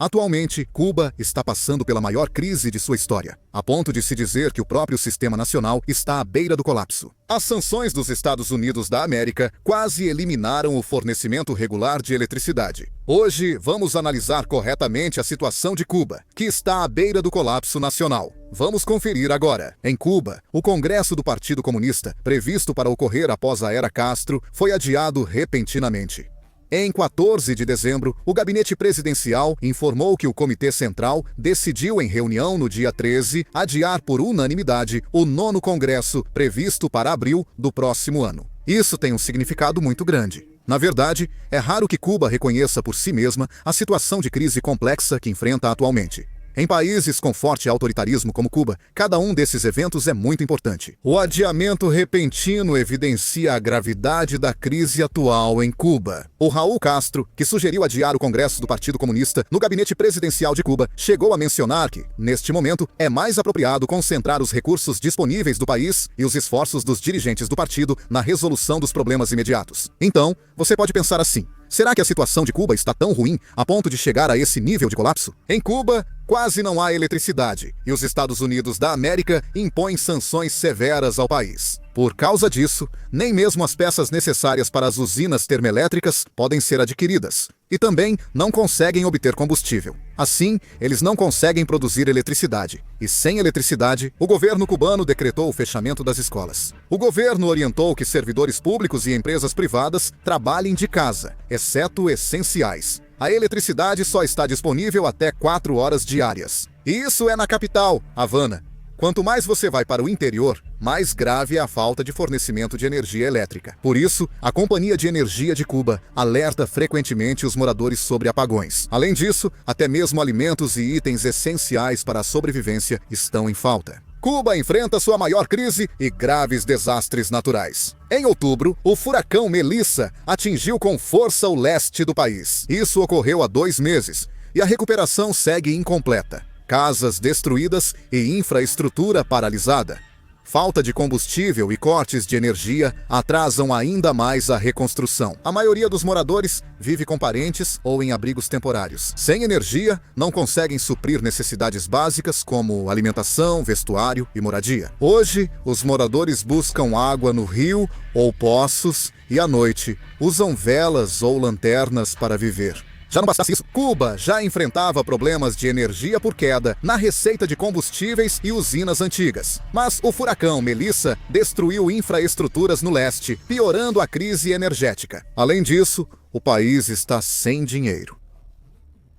Atualmente, Cuba está passando pela maior crise de sua história, a ponto de se dizer que o próprio sistema nacional está à beira do colapso. As sanções dos Estados Unidos da América quase eliminaram o fornecimento regular de eletricidade. Hoje, vamos analisar corretamente a situação de Cuba, que está à beira do colapso nacional. Vamos conferir agora. Em Cuba, o Congresso do Partido Comunista, previsto para ocorrer após a era Castro, foi adiado repentinamente. Em 14 de dezembro, o gabinete presidencial informou que o Comitê Central decidiu em reunião no dia 13 adiar por unanimidade o 9º Congresso previsto para abril do próximo ano. Isso tem um significado muito grande. Na verdade, é raro que Cuba reconheça por si mesma a situação de crise complexa que enfrenta atualmente. Em países com forte autoritarismo como Cuba, cada um desses eventos é muito importante. O adiamento repentino evidencia a gravidade da crise atual em Cuba. O Raul Castro, que sugeriu adiar o Congresso do Partido Comunista no gabinete presidencial de Cuba, chegou a mencionar que, neste momento, é mais apropriado concentrar os recursos disponíveis do país e os esforços dos dirigentes do partido na resolução dos problemas imediatos. Então, você pode pensar assim: será que a situação de Cuba está tão ruim a ponto de chegar a esse nível de colapso? Em Cuba, quase não há eletricidade e os Estados Unidos da América impõem sanções severas ao país. Por causa disso, nem mesmo as peças necessárias para as usinas termoelétricas podem ser adquiridas e também não conseguem obter combustível. Assim, eles não conseguem produzir eletricidade. E sem eletricidade, o governo cubano decretou o fechamento das escolas. O governo orientou que servidores públicos e empresas privadas trabalhem de casa, exceto essenciais. A eletricidade só está disponível até 4 horas diárias. E isso é na capital, Havana. Quanto mais você vai para o interior, mais grave é a falta de fornecimento de energia elétrica. Por isso, a Companhia de Energia de Cuba alerta frequentemente os moradores sobre apagões. Além disso, até mesmo alimentos e itens essenciais para a sobrevivência estão em falta. Cuba enfrenta sua maior crise e graves desastres naturais. Em outubro, o furacão Melissa atingiu com força o leste do país. Isso ocorreu há 2 meses e a recuperação segue incompleta. Casas destruídas e infraestrutura paralisada. Falta de combustível e cortes de energia atrasam ainda mais a reconstrução. A maioria dos moradores vive com parentes ou em abrigos temporários. Sem energia, não conseguem suprir necessidades básicas como alimentação, vestuário e moradia. Hoje, os moradores buscam água no rio ou poços e, à noite, usam velas ou lanternas para viver. Já não bastasse isso, Cuba já enfrentava problemas de energia por queda na receita de combustíveis e usinas antigas. Mas o furacão Melissa destruiu infraestruturas no leste, piorando a crise energética. Além disso, o país está sem dinheiro.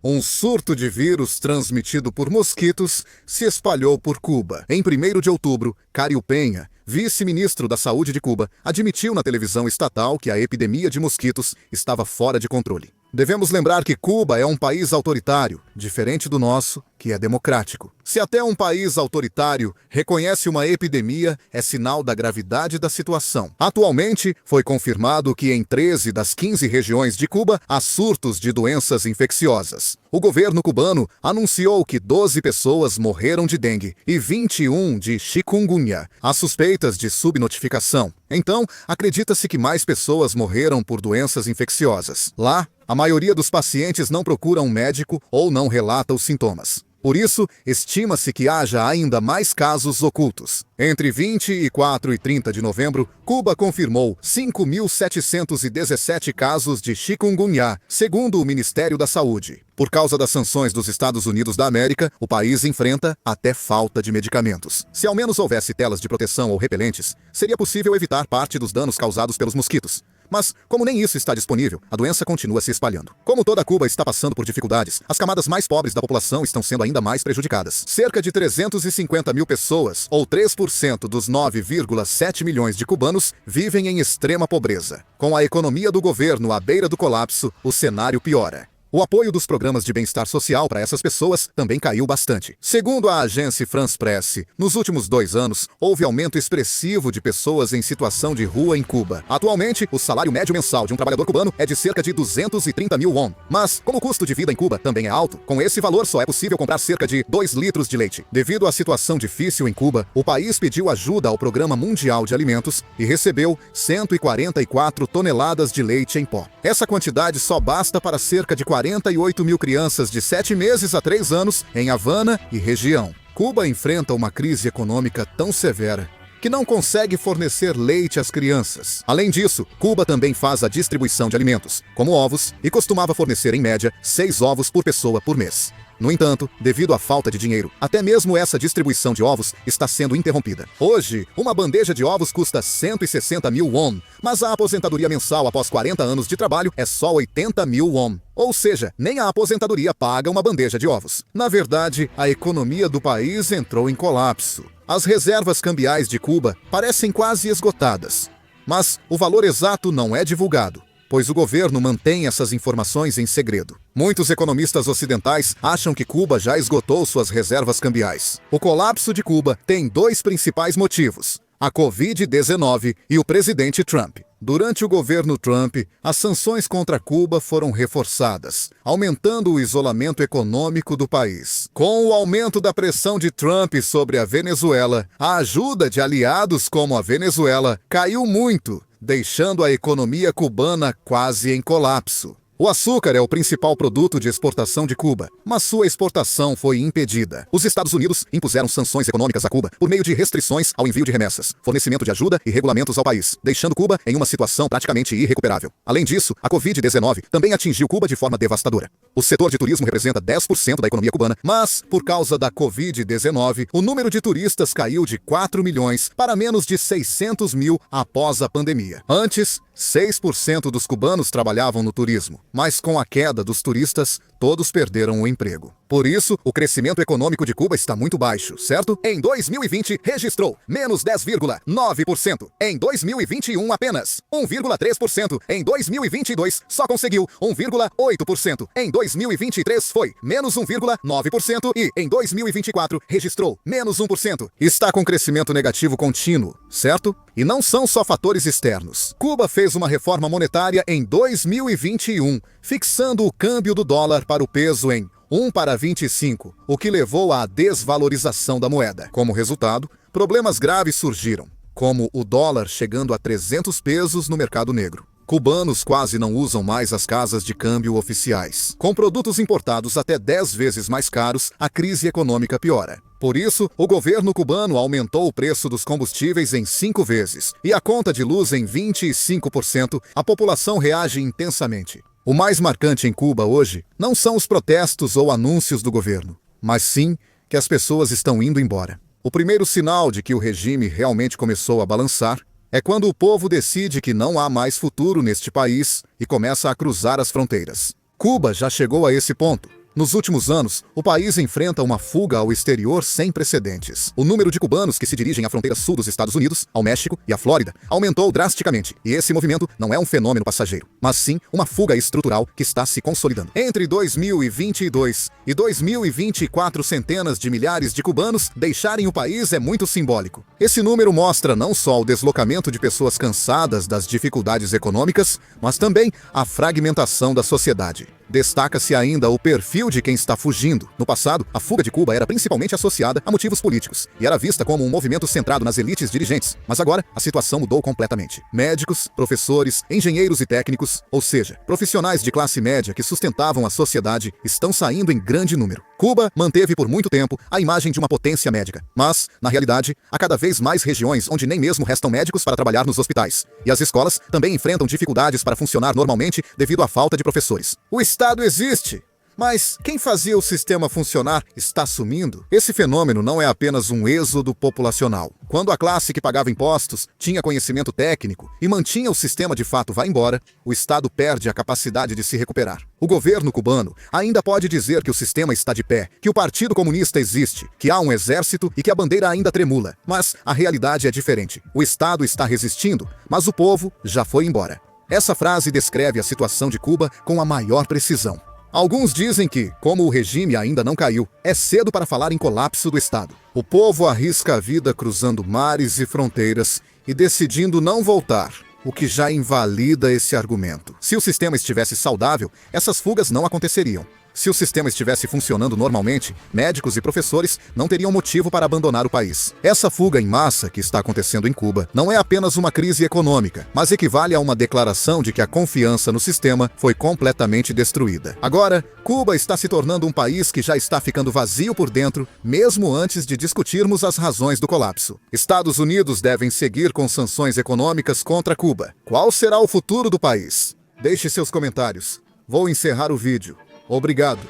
Um surto de vírus transmitido por mosquitos se espalhou por Cuba. Em 1º de outubro, Cario Penha, vice-ministro da Saúde de Cuba, admitiu na televisão estatal que a epidemia de mosquitos estava fora de controle. Devemos lembrar que Cuba é um país autoritário, diferente do nosso, que é democrático. Se até um país autoritário reconhece uma epidemia, é sinal da gravidade da situação. Atualmente, foi confirmado que em 13 das 15 regiões de Cuba há surtos de doenças infecciosas. O governo cubano anunciou que 12 pessoas morreram de dengue e 21 de chikungunya. Há suspeitas de subnotificação. Então, acredita-se que mais pessoas morreram por doenças infecciosas. Lá, a maioria dos pacientes não procura um médico ou não relata os sintomas. Por isso, estima-se que haja ainda mais casos ocultos. Entre 24 e 30 de novembro, Cuba confirmou 5.717 casos de chikungunya, segundo o Ministério da Saúde. Por causa das sanções dos Estados Unidos da América, o país enfrenta até falta de medicamentos. Se ao menos houvesse telas de proteção ou repelentes, seria possível evitar parte dos danos causados pelos mosquitos. Mas, como nem isso está disponível, a doença continua se espalhando. Como toda Cuba está passando por dificuldades, as camadas mais pobres da população estão sendo ainda mais prejudicadas. Cerca de 350 mil pessoas, ou 3% dos 9,7 milhões de cubanos, vivem em extrema pobreza. Com a economia do governo à beira do colapso, o cenário piora. O apoio dos programas de bem-estar social para essas pessoas também caiu bastante. Segundo a agência France Presse, nos últimos 2 anos, houve aumento expressivo de pessoas em situação de rua em Cuba. Atualmente, o salário médio mensal de um trabalhador cubano é de cerca de 230 mil won. Mas, como o custo de vida em Cuba também é alto, com esse valor só é possível comprar cerca de 2 litros de leite. Devido à situação difícil em Cuba, o país pediu ajuda ao Programa Mundial de Alimentos e recebeu 144 toneladas de leite em pó. Essa quantidade só basta para cerca de 40 48 mil crianças de 7 meses a 3 anos em Havana e região. Cuba enfrenta uma crise econômica tão severa que não consegue fornecer leite às crianças. Além disso, Cuba também faz a distribuição de alimentos, como ovos, e costumava fornecer em média 6 ovos por pessoa por mês. No entanto, devido à falta de dinheiro, até mesmo essa distribuição de ovos está sendo interrompida. Hoje, uma bandeja de ovos custa 160 mil won, mas a aposentadoria mensal após 40 anos de trabalho é só 80 mil won. Ou seja, nem a aposentadoria paga uma bandeja de ovos. Na verdade, a economia do país entrou em colapso. As reservas cambiais de Cuba parecem quase esgotadas, mas o valor exato não é divulgado, pois o governo mantém essas informações em segredo. Muitos economistas ocidentais acham que Cuba já esgotou suas reservas cambiais. O colapso de Cuba tem 2 principais motivos: a Covid-19 e o presidente Trump. Durante o governo Trump, as sanções contra Cuba foram reforçadas, aumentando o isolamento econômico do país. Com o aumento da pressão de Trump sobre a Venezuela, a ajuda de aliados como a Venezuela caiu muito, deixando a economia cubana quase em colapso. O açúcar é o principal produto de exportação de Cuba, mas sua exportação foi impedida. Os Estados Unidos impuseram sanções econômicas a Cuba por meio de restrições ao envio de remessas, fornecimento de ajuda e regulamentos ao país, deixando Cuba em uma situação praticamente irrecuperável. Além disso, a Covid-19 também atingiu Cuba de forma devastadora. O setor de turismo representa 10% da economia cubana, mas, por causa da Covid-19, o número de turistas caiu de 4 milhões para menos de 600 mil após a pandemia. Antes, 6% dos cubanos trabalhavam no turismo, mas com a queda dos turistas, todos perderam o emprego. Por isso, o crescimento econômico de Cuba está muito baixo, certo? Em 2020, registrou menos 10,9%. Em 2021, apenas 1,3%. Em 2022, só conseguiu 1,8%. Em 2023, foi menos 1,9%. E em 2024, registrou menos 1%. Está com crescimento negativo contínuo, certo? E não são só fatores externos. Cuba fez uma reforma monetária em 2021, fixando o câmbio do dólar para o peso em 1 para 25, o que levou à desvalorização da moeda. Como resultado, problemas graves surgiram, como o dólar chegando a 300 pesos no mercado negro. Cubanos quase não usam mais as casas de câmbio oficiais. Com produtos importados até 10 vezes mais caros, a crise econômica piora. Por isso, o governo cubano aumentou o preço dos combustíveis em 5 vezes e a conta de luz em 25%. A população reage intensamente. O mais marcante em Cuba hoje não são os protestos ou anúncios do governo, mas sim que as pessoas estão indo embora. O primeiro sinal de que o regime realmente começou a balançar é quando o povo decide que não há mais futuro neste país e começa a cruzar as fronteiras. Cuba já chegou a esse ponto. Nos últimos anos, o país enfrenta uma fuga ao exterior sem precedentes. O número de cubanos que se dirigem à fronteira sul dos Estados Unidos, ao México e à Flórida aumentou drasticamente. E esse movimento não é um fenômeno passageiro, mas sim uma fuga estrutural que está se consolidando. Entre 2022 e 2024, centenas de milhares de cubanos deixarem o país é muito simbólico. Esse número mostra não só o deslocamento de pessoas cansadas das dificuldades econômicas, mas também a fragmentação da sociedade. Destaca-se ainda o perfil de quem está fugindo. No passado, a fuga de Cuba era principalmente associada a motivos políticos e era vista como um movimento centrado nas elites dirigentes. Mas agora, a situação mudou completamente. Médicos, professores, engenheiros e técnicos, ou seja, profissionais de classe média que sustentavam a sociedade, estão saindo em grande número. Cuba manteve por muito tempo a imagem de uma potência médica, mas, na realidade, há cada vez mais regiões onde nem mesmo restam médicos para trabalhar nos hospitais. E as escolas também enfrentam dificuldades para funcionar normalmente devido à falta de professores. O Estado existe, mas quem fazia o sistema funcionar está sumindo. Esse fenômeno não é apenas um êxodo populacional. Quando a classe que pagava impostos, tinha conhecimento técnico e mantinha o sistema de fato vai embora, o Estado perde a capacidade de se recuperar. O governo cubano ainda pode dizer que o sistema está de pé, que o Partido Comunista existe, que há um exército e que a bandeira ainda tremula. Mas a realidade é diferente. O Estado está resistindo, mas o povo já foi embora. Essa frase descreve a situação de Cuba com a maior precisão. Alguns dizem que, como o regime ainda não caiu, é cedo para falar em colapso do Estado. O povo arrisca a vida cruzando mares e fronteiras e decidindo não voltar, o que já invalida esse argumento. Se o sistema estivesse saudável, essas fugas não aconteceriam. Se o sistema estivesse funcionando normalmente, médicos e professores não teriam motivo para abandonar o país. Essa fuga em massa que está acontecendo em Cuba não é apenas uma crise econômica, mas equivale a uma declaração de que a confiança no sistema foi completamente destruída. Agora, Cuba está se tornando um país que já está ficando vazio por dentro, mesmo antes de discutirmos as razões do colapso. Estados Unidos devem seguir com sanções econômicas contra Cuba. Qual será o futuro do país? Deixe seus comentários. Vou encerrar o vídeo. Obrigado.